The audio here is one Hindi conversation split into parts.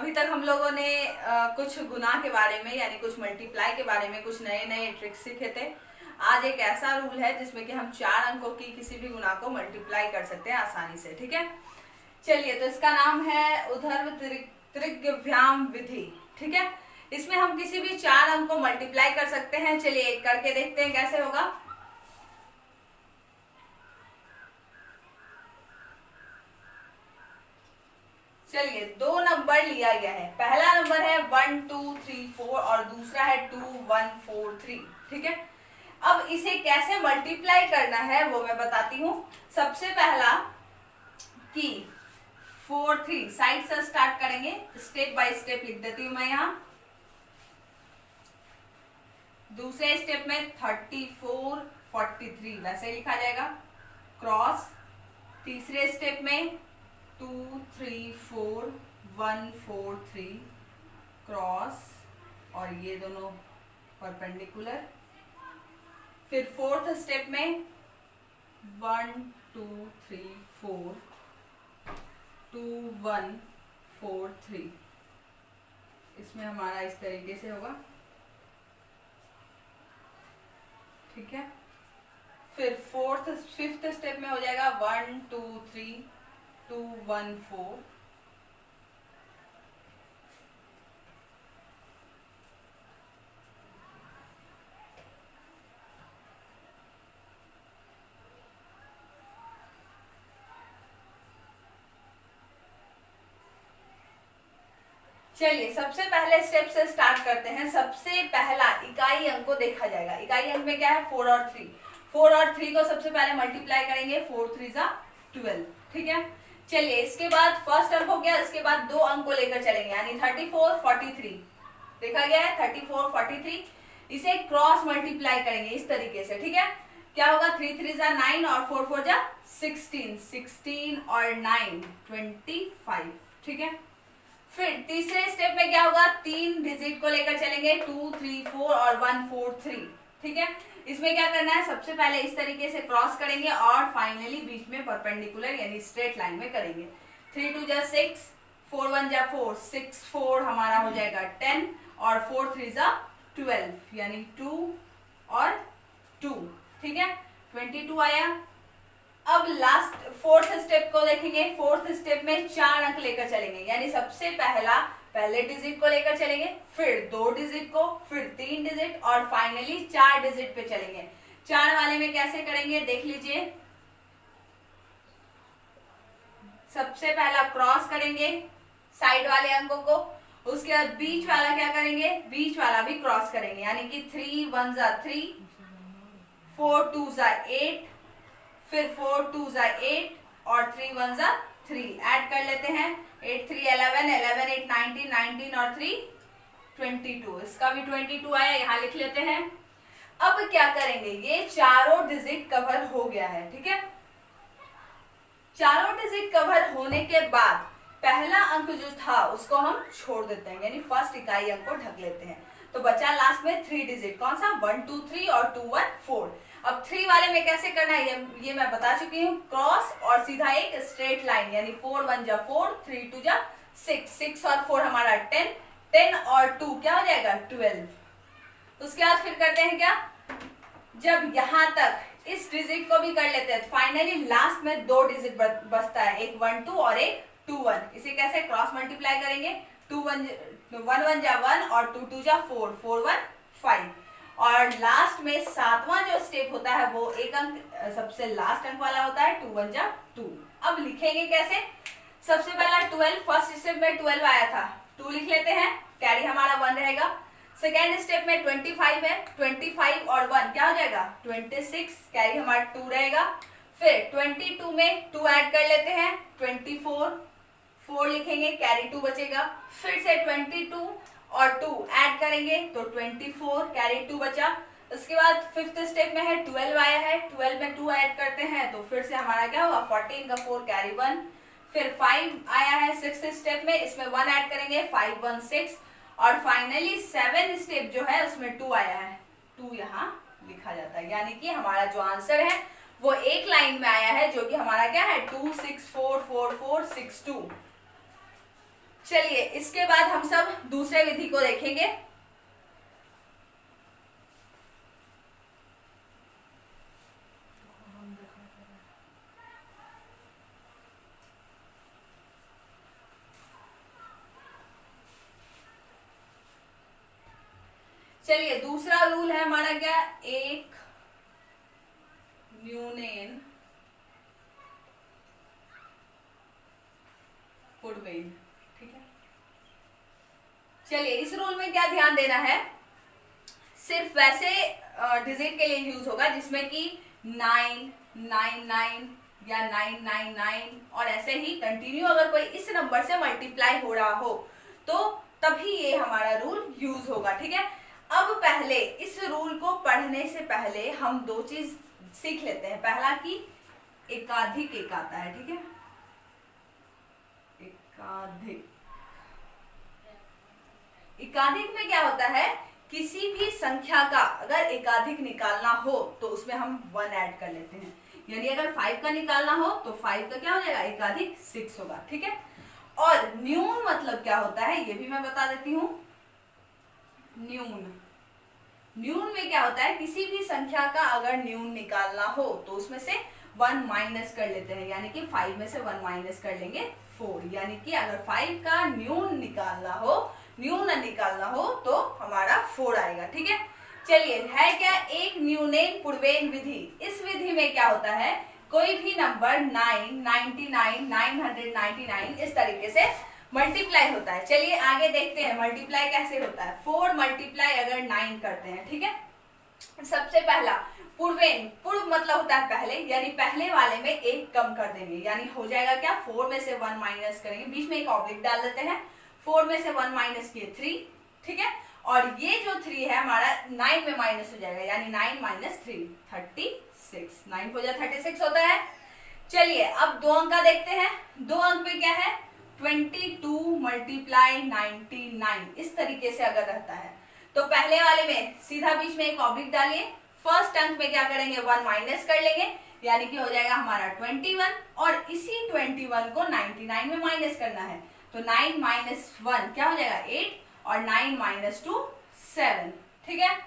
अभी तक हम लोगों ने कुछ गुना के बारे में यानी कुछ मल्टीप्लाई के बारे में कुछ नए नए ट्रिक्स सीखे थे। आज एक ऐसा रूल है जिसमें कि हम 4 अंकों की किसी भी गुना को मल्टीप्लाई कर सकते हैं आसानी से। ठीक है, चलिए, तो इसका नाम है ऊर्ध्व त्रिज्यव्याम विधि। ठीक है, इसमें हम किसी भी 4 अंक को मल्टीप्लाई कर सकते हैं। चलिए एक करके देखते हैं कैसे होगा। चलिए, 2 नंबर लिया गया है। पहला नंबर है 1 2 3 4 और दूसरा है 2 1 4 3। ठीक है, अब इसे कैसे मल्टीप्लाई करना है वो मैं बताती हूँ। सबसे पहला कि 4 3 साइड से स्टार्ट करेंगे, स्टेप बाय स्टेप लिख देती हूँ मैं यहाँ। दूसरे स्टेप में 34 43 वैसे लिखा जाएगा क्रॉस। तीसरे स्टेप में 2 3 4 1 4 3 क्रॉस और ये दोनों परपेंडिकुलर। फिर फोर्थ स्टेप में 1 2 3 4 2 1 4 3। इसमें हमारा इस तरीके से होगा। ठीक है, फिर फिफ्थ स्टेप में हो जाएगा 1 2 3 2 1 4। चलिए सबसे पहले स्टेप से स्टार्ट करते हैं। सबसे पहला इकाई अंक को देखा जाएगा। इकाई अंक में क्या है 4 और 3। 4 और 3 को सबसे पहले मल्टीप्लाई करेंगे। 4 3 जा 12। ठीक है, चलिए इसके बाद फर्स्ट अंक हो गया। इसके बाद 2 अंक को लेकर चलेंगे यानी 34 43 देखा गया है 34 43। इसे क्रॉस मल्टीप्लाई करेंगे इस तरीके से। ठीक है, क्या होगा 3 3 जा 9 और 4 4 जा 16 16 और 9 25। ठीक है, फिर तीसरे स्टेप में क्या होगा 3 डिजिट को लेकर चलेंगे 2 3 4 और 1 4 3। ठीक है, इसमें क्या करना है सबसे पहले इस तरीके से क्रॉस करेंगे और फाइनली बीच में परपेंडिकुलर यानी स्ट्रेट लाइन में करेंगे। 3 2 जा 6 4 1 जा 4 6 4 हमारा हो जाएगा 10 और 4 3 जा 12 यानी 2 और 2। ठीक है, 22 आया। अब लास्ट फोर्थ स्टेप को देखेंगे। फोर्थ स्टेप में 4 अंक लेकर चलेंगे यानी सबसे पहले डिजिट को लेकर चलेंगे, फिर 2 डिजिट को, फिर 3 डिजिट और फाइनली 4 डिजिट पे चलेंगे। 4 वाले में कैसे करेंगे देख लीजिए। सबसे पहला क्रॉस करेंगे साइड वाले अंकों को, उसके बाद बीच वाला क्या करेंगे, बीच वाला भी क्रॉस करेंगे यानी कि 3 1 जा 3 4 2 जा 8 फिर 4 2 जा 8 और 3 1 जा 3 ऐड कर लेते हैं। 8 3 11 11 8 19 19 और 3 22। इसका भी 22 आया, यहाँ लिख लेते हैं। अब क्या करेंगे, ये चारों डिजिट कवर हो गया है। ठीक है, चारों डिजिट कवर होने के बाद पहला अंक जो था उसको हम छोड़ देते हैं यानी फर्स्ट इकाई अंक को ढक लेते हैं। तो बचा लास्ट में 3 डिजिट, कौन सा 1 2 3 और 2 1 4। अब 3 वाले में कैसे करना है ये मैं बता चुकी हूँ। क्रॉस और सीधा एक स्ट्रेट लाइन यानी 4 1 जा 4 3 2 जा 6 6 और 4 हमारा 10 10 और 2 क्या हो जाएगा 12। उसके बाद फिर करते हैं क्या, जब यहां तक इस डिजिट को भी कर लेते हैं तो फाइनली लास्ट में 2 डिजिट बचता है, एक 1 2 और एक 2 1। इसे कैसे क्रॉस मल्टीप्लाई करेंगे 2 1 1 जा 1 और 2 2 जा 4 4 1 5 और लास्ट में 7वां जो स्टेप होता है वो एक अंक सबसे लास्ट अंक वाला होता है 2 1 जा 2। अब लिखेंगे कैसे, सबसे पहला 12 फर्स्ट स्टेप में 12 आया था 2 लिख लेते हैं, कैरी हमारा 1 रहेगा। सेकेंड स्टेप में 25 है 25 और 1 क्या हो जाएगा 26 कैरी हमारा 2 रहेगा। फिर 22 में 2 ऐड कर लेते हैं 24 4 लिखेंगे कैरी 2 बचेगा। फिर से 22 और 2 ऐड करेंगे तो 24 कैरी 2 बचा। उसके बाद फिफ्थ स्टेप में है 12 आया है 12 में 2 ऐड करते हैं तो फिर से हमारा क्या होगा 14 का 4 कैरी 1। फिर 5 आया है सिक्स्थ स्टेप में, इसमें 1 ऐड करेंगे 5 1 6 और फाइनली 7 स्टेप जो है उसमें 2 आया है 2 यहाँ लिखा जाता है यानी कि हमारा जो आंसर है वो एक लाइन में आया है जो कि हमारा क्या है 2 6 4 4 4 6 2। चलिए इसके बाद हम सब दूसरे विधि को देखेंगे। चलिए दूसरा रूल है हमारा क्या, एक न्यूनेन पुडवेन। ठीक है, चलिए इस रूल में क्या ध्यान देना है, सिर्फ वैसे डिजिट के लिए यूज होगा जिसमें कि 999 या 999 और ऐसे ही कंटिन्यू अगर कोई इस नंबर से मल्टीप्लाई हो रहा हो तो तभी ये हमारा रूल यूज होगा। ठीक है, अब पहले इस रूल को पढ़ने से पहले हम दो चीज सीख लेते हैं। पहला कि एकाधिक एक आता है। ठीक है, एकाधिक, एकाधिक में क्या होता है, किसी भी संख्या का अगर एकाधिक निकालना हो तो उसमें हम 1 ऐड कर लेते हैं। यानी अगर 5 का निकालना हो तो 5 का क्या हो जाएगा, एकाधिक 6 होगा। ठीक है, और न्यून मतलब क्या होता है ये भी मैं बता देती हूं। न्यून, न्यून में क्या होता है, किसी भी संख्या का अगर न्यून निकालना हो तो उसमें से 1 माइनस कर लेते हैं। यानी कि 5 में से 1 माइनस कर लेंगे 4। यानी कि अगर 5 का न्यून निकालना हो तो हमारा 4 आएगा। ठीक है, चलिए है क्या, एक न्यूनेन पूर्वेन विधि। इस विधि में क्या होता है, कोई भी नंबर 9, 99, 999 इस तरीके से मल्टीप्लाई होता है। चलिए आगे देखते हैं मल्टीप्लाई कैसे होता है। 4 मल्टीप्लाई अगर 9 करते हैं, ठीक है, सबसे पहला पूर्वेन, पूर्व मतलब होता है पहले, यानी पहले वाले में एक कम कर देंगे। यानी हो जाएगा क्या, 4 में से 1 माइनस करेंगे, बीच में एक ऑब्लिक डाल देते हैं, 4 में से 1 माइनस किए 3। ठीक है, और ये जो 3 है हमारा 9 में माइनस हो जाएगा, यानी 9 माइनस 3 36, 9 को 36 होता है। चलिए अब दो अंक का देखते हैं। दो अंक में क्या है, 22 मल्टीप्लाई 99 इस तरीके से अगर रहता है तो पहले वाले में सीधा बीच में एक ऑब्लिक डालिए, फर्स्ट अंक में क्या करेंगे, 1 माइनस कर लेंगे, यानी कि हो जाएगा हमारा 21, और इसी 21 को 99 में माइनस करना है तो 9 माइनस 1 क्या हो जाएगा 8, और 9 माइनस 2 7। ठीक है,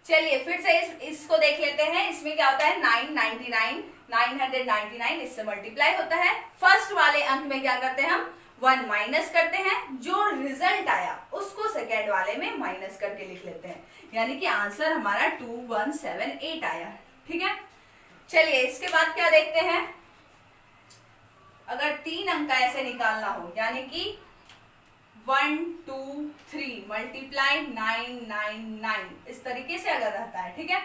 चलिए फिर से इसको देख लेते हैं। इसमें क्या होता है, 999 इससे मल्टीप्लाई होता है। फर्स्ट वाले अंक में क्या करते हैं, हम 1 माइनस करते हैं, जो रिजल्ट आया उसको सेकेंड वाले में माइनस करके लिख लेते हैं, यानी कि आंसर हमारा 2178 आया। ठीक है, चलिए इसके बाद क्या देखते हैं, अगर 3 अंक का ऐसे निकालना हो, यानी कि 1 2 3 मल्टीप्लाई 999 इस तरीके से अगर रहता है। ठीक है,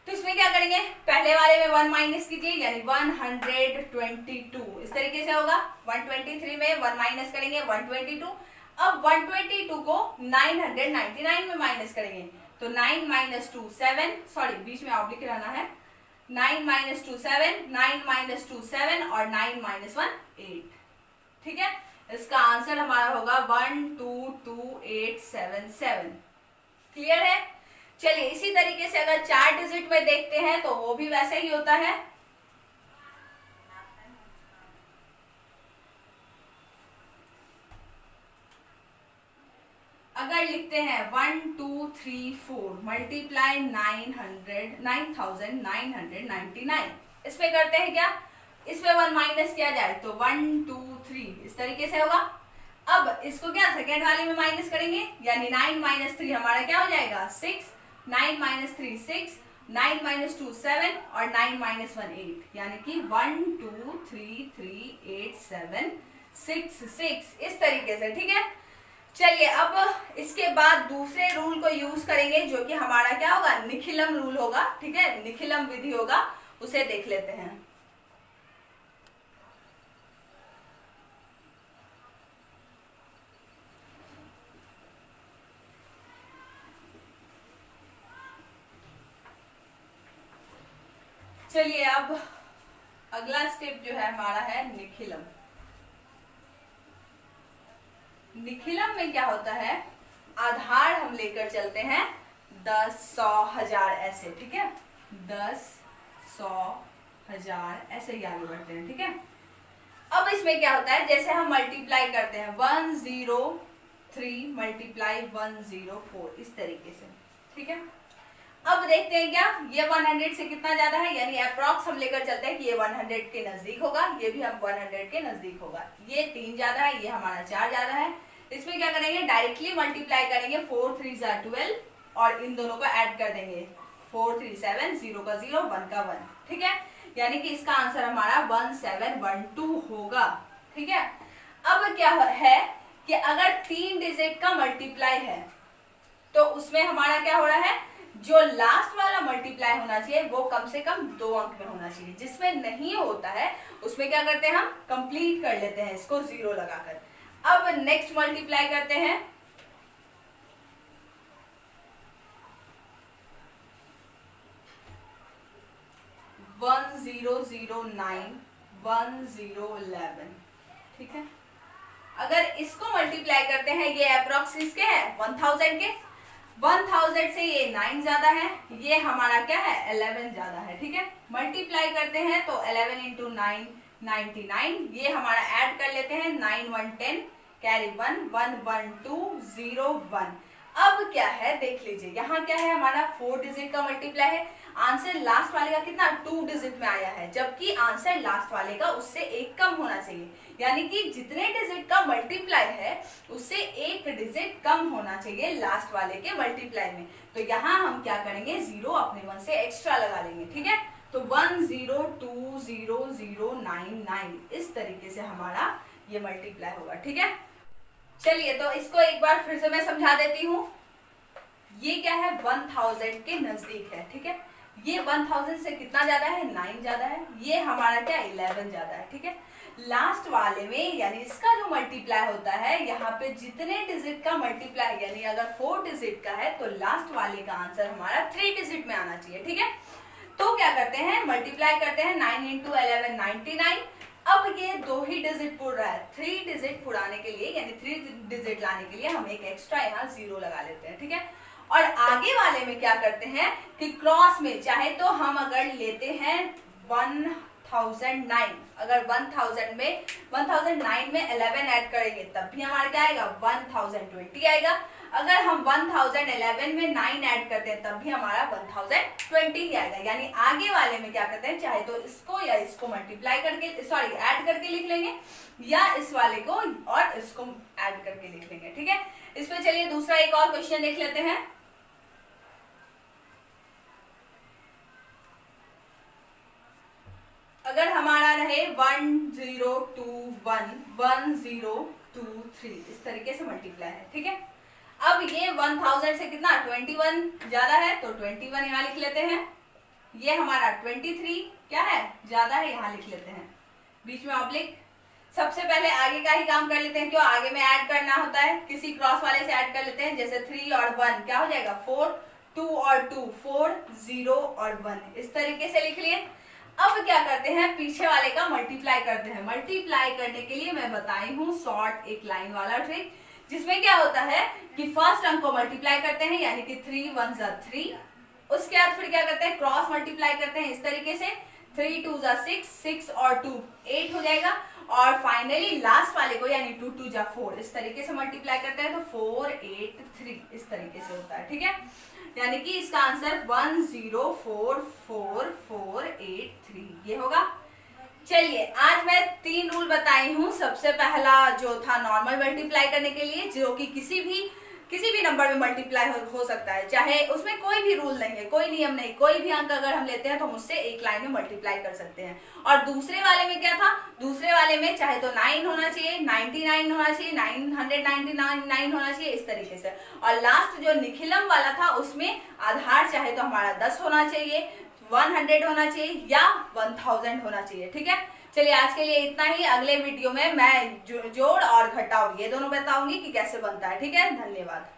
तो इसमें क्या करेंगे, पहले वाले में 1 माइनस कीजिए, यानी 122 इस तरीके से होगा। 123 में 1 माइनस करेंगे 122। अब 122 को 999 में माइनस करेंगे तो 9 माइनस 2 7, सॉरी बीच में ऑब्लिक रहना है, 9 माइनस 2 7, 9 माइनस 2 7 और 9 माइनस 1 8। ठीक है, इसका आंसर हमारा होगा 122877। क्लियर है। चलिए इसी तरीके से अगर 4 डिजिट में देखते हैं तो वो भी वैसे ही होता है। अगर लिखते हैं 1 2 3 4 मल्टीप्लाई 9999, इसमें करते हैं क्या, इसमें 1 माइनस किया जाए तो 1 2 3 इस तरीके से होगा। अब इसको क्या सेकेंड वाले में माइनस करेंगे, यानी 9 माइनस 3 हमारा क्या हो जाएगा 6, 9 माइनस 3 6, 9 माइनस 2 7 और 9 माइनस 1 8, यानी कि 1 2 3 3 8 7 6 6 इस तरीके से। ठीक है, चलिए अब इसके बाद दूसरे रूल को यूज करेंगे जो कि हमारा क्या होगा, निखिलम रूल होगा। ठीक है, निखिलम विधि होगा, उसे देख लेते हैं। चलिए अब अगला स्टेप जो है हमारा है निखिलम। निखिलम में क्या होता है, आधार हम लेकर चलते हैं 10 100 1000 ऐसे। ठीक है, 10 100 1000 ऐसे ही आगे बढ़ते हैं। ठीक है, अब इसमें क्या होता है, जैसे हम मल्टीप्लाई करते हैं 103 मल्टीप्लाई 104 इस तरीके से, ठीक है। अब देखते हैं क्या ये 100 से कितना ज्यादा है, यानी अप्रॉक्स हम लेकर चलते हैं कि ये 100 के नजदीक होगा, ये भी हम 100 के नजदीक होगा। ये 3 ज्यादा है, ये हमारा 4 ज्यादा है। इसमें क्या करेंगे, डायरेक्टली मल्टीप्लाई करेंगे, 4 3 12 और इन दोनों को ऐड कर देंगे, 4 3 7, 0 का 0, 1 का 1, ठीक है। यानी कि इसका आंसर हमारा 1712 होगा, ठीक है। अब क्या है कि अगर 3 डिजिट का मल्टीप्लाई है तो उसमें हमारा क्या हो रहा है, जो लास्ट वाला मल्टीप्लाई होना चाहिए वो कम से कम 2 अंक में होना चाहिए। जिसमें नहीं होता है उसमें क्या करते हैं, हम कंप्लीट कर लेते हैं इसको 0 लगाकर। अब नेक्स्ट मल्टीप्लाई करते हैं, वन 1009 1011, ठीक है। अगर इसको मल्टीप्लाई करते हैं, ये अप्रोक्स किसके है, 1000 के, 1000 से ये 9 ज्यादा है, ये हमारा क्या है 11 ज्यादा है, ठीक है। मल्टीप्लाई करते हैं तो 11 इंटू 9 99, ये हमारा ऐड कर लेते हैं, 9 1 10 कैरी 1 1 1 2 0 1। अब क्या है देख लीजिए, यहाँ क्या है हमारा 4 डिजिट का मल्टीप्लाई है, आंसर लास्ट वाले का कितना 2 डिजिट में आया है, जबकि आंसर लास्ट वाले का उससे 1 कम होना चाहिए। यानी कि जितने डिजिट का मल्टीप्लाई है उससे 1 डिजिट कम होना चाहिए लास्ट वाले के मल्टीप्लाई में। तो यहाँ हम क्या करेंगे, 0 अपने 1 से एक्स्ट्रा लगा लेंगे, ठीक है। तो 10200099 इस तरीके से हमारा ये मल्टीप्लाई होगा, ठीक है। चलिए तो इसको एक बार फिर से मैं समझा देती हूँ। ये क्या है 1000 के नजदीक है, ठीक है। ये 1000 से कितना ज्यादा है, 9 ज्यादा है, ये हमारा क्या 11 ज्यादा है, ठीक है। लास्ट वाले में यानी इसका जो मल्टीप्लाई होता है, यहाँ पे जितने डिजिट का मल्टीप्लाई यानी अगर 4 डिजिट का है तो लास्ट वाले का आंसर हमारा 3 डिजिट में आना चाहिए, ठीक है। तो क्या करते हैं, मल्टीप्लाई करते हैं, 9 इंटू 11 99। अब ये 2 ही डिजिट पुर रहा है, 3 डिजिट पुराने के लिए यानी 3 डिजिट लाने के लिए हम एक एक्स्ट्रा यहाँ 0 लगा लेते हैं, ठीक है। और आगे वाले में क्या करते हैं कि क्रॉस में चाहे तो हम अगर लेते हैं 1009, अगर 1000 में 1009 में 11 ऐड करेंगे तब भी हमारा क्या आएगा 1020 आएगा। अगर हम 1011 में 9 ऐड करते हैं तब भी हमारा 1020 ही आएगा। यानी आगे वाले में क्या करते हैं, चाहे तो इसको या इसको मल्टीप्लाई करके सॉरी ऐड करके लिख लेंगे, या इस वाले को और इसको ऐड करके लिख लेंगे, ठीक है। इसमें चलिए दूसरा एक और क्वेश्चन देख लेते हैं। अगर हमारा रहे 1021 1023 इस तरीके से मल्टीप्लाई है, ठीक है। अब ये 1000 से कितना 21 ज्यादा है तो 21 यहाँ लिख लेते हैं। ये हमारा 23 क्या है ज्यादा है, यहाँ लिख लेते हैं, बीच में ऑब्लिक। सबसे पहले आगे का ही काम कर लेते हैं, क्यों आगे में ऐड करना होता है, किसी क्रॉस वाले से ऐड कर लेते हैं। जैसे 3 और 1 क्या हो जाएगा 4, 2 और 2 4 0 और 1 इस तरीके से लिख लिए। अब क्या करते हैं, पीछे वाले का मल्टीप्लाई करते हैं। मल्टीप्लाई करने के लिए मैं बताई हूँ शॉर्ट एक लाइन वाला ट्रिक, जिसमें क्या होता है कि फर्स्ट अंक को मल्टीप्लाई करते हैं यानी कि 3 1 3, उसके बाद फिर क्या करते हैं क्रॉस मल्टीप्लाई करते हैं इस तरीके से, 3 2 6 6 और 2 8 हो जाएगा, और फाइनली लास्ट वाले को यानी 2 2 4 इस तरीके से मल्टीप्लाई करते हैं तो 4 8 3 इस तरीके से होता है, ठीक है। यानी कि इसका आंसर 104443 ये होगा। चलिए आज मैं 3 रूल बताई हूँ। सबसे पहला जो था नॉर्मल मल्टीप्लाई करने के लिए, जो कि किसी भी नंबर में मल्टीप्लाई हो सकता है, चाहे उसमें कोई भी रूल नहीं है, कोई नियम नहीं, कोई भी अंक अगर हम लेते हैं तो हम उससे एक लाइन में मल्टीप्लाई कर सकते हैं। और दूसरे वाले में क्या था, दूसरे वाले में चाहे तो 9 होना चाहिए, 99 होना चाहिए, 999 होना चाहिए इस तरीके से। और लास्ट जो निखिलम वाला था उसमें आधार चाहे तो हमारा 10 होना चाहिए, 100 होना चाहिए या 1000 होना चाहिए, ठीक है। चलिए आज के लिए इतना ही। अगले वीडियो में मैं जोड़ और घटाव ये दोनों बताऊंगी कि कैसे बनता है, ठीक है। धन्यवाद।